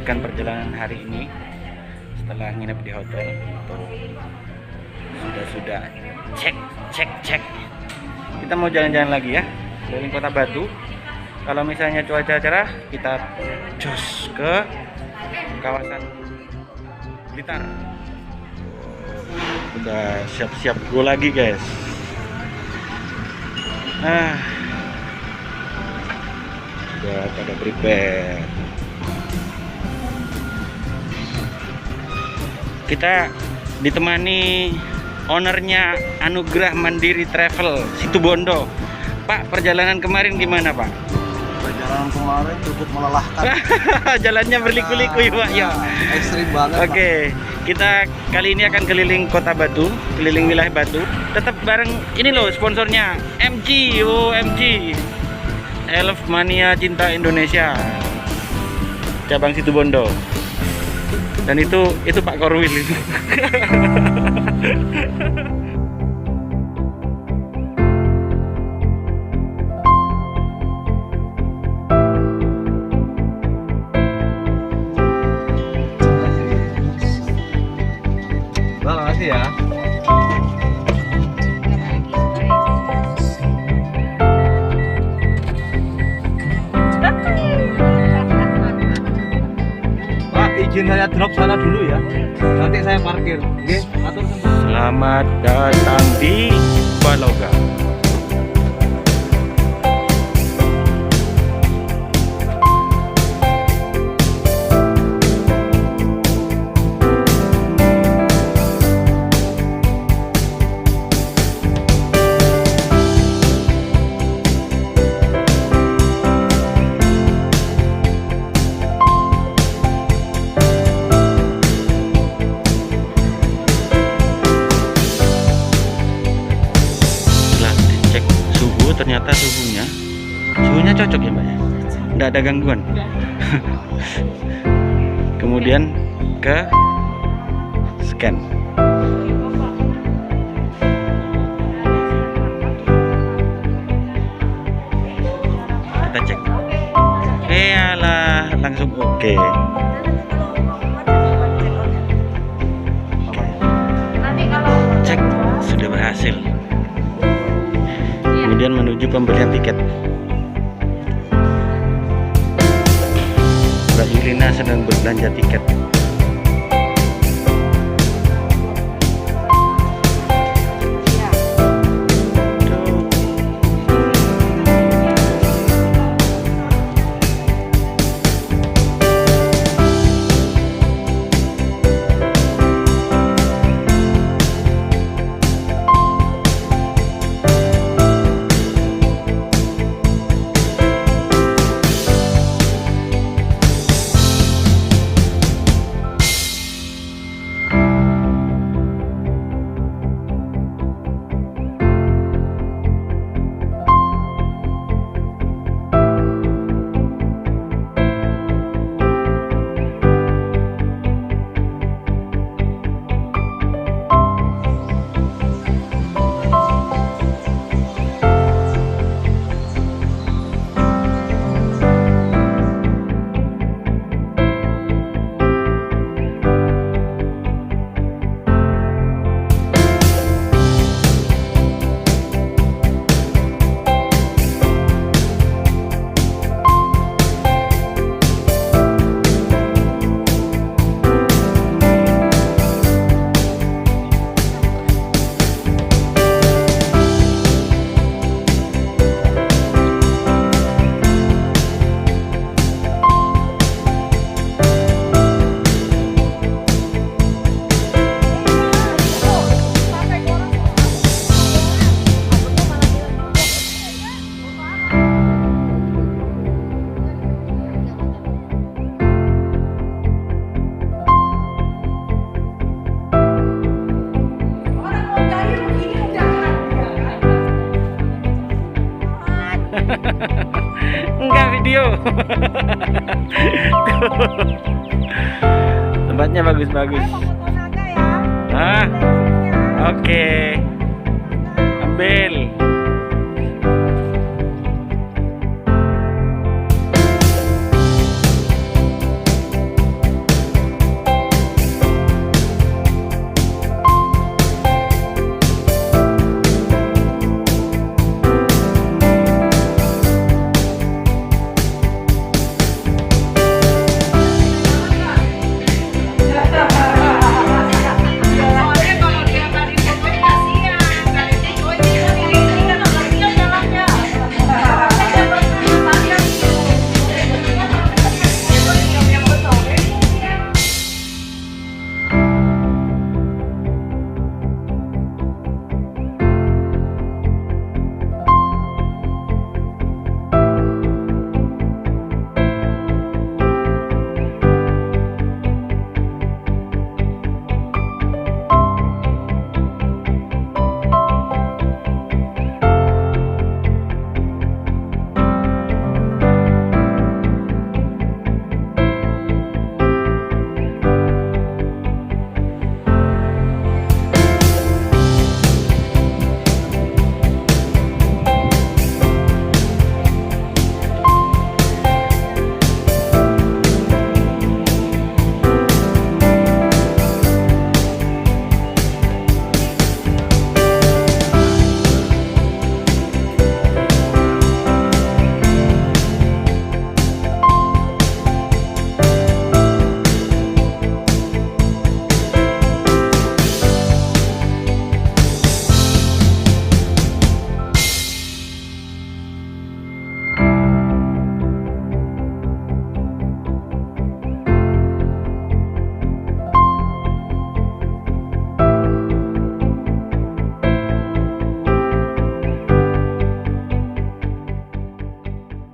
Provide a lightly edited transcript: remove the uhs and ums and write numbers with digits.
melanjutkan perjalanan hari ini setelah nginep di hotel. Sudah cek. Kita mau jalan-jalan lagi ya, keliling kota Batu. Kalau misalnya cuaca cerah, kita jos ke kawasan Blitar. Udah siap-siap go lagi guys. Udah pada prepare. Kita ditemani ownernya Anugerah Mandiri Travel Situbondo. Pak, perjalanan kemarin gimana Pak? Perjalanan kemarin cukup melelahkan. Jalannya berliku-liku ya Pak ya. Ekstrim banget. Oke, kita kali ini akan keliling kota Batu, keliling wilayah Batu. Tetap bareng ini loh sponsornya MG, MG. Elf Mania Cinta Indonesia. Cabang Situbondo. Dan itu Pak Korwil itu. Terima kasih ya. Pak, izin saya drop sana dulu ya. Nanti saya parkir. Oke, atur semua. Selamat datang di Baloga. Ternyata suhunya cocok ya Mbak ya, nggak ada gangguan. Kemudian ke scan. Kita cek. Alah, langsung oke. Cek sudah berhasil. Kemudian menuju pembelian tiket. Mbak Yulina sedang berbelanja tiket. Enggak video. Tempatnya bagus-bagus. Oke. Ambil.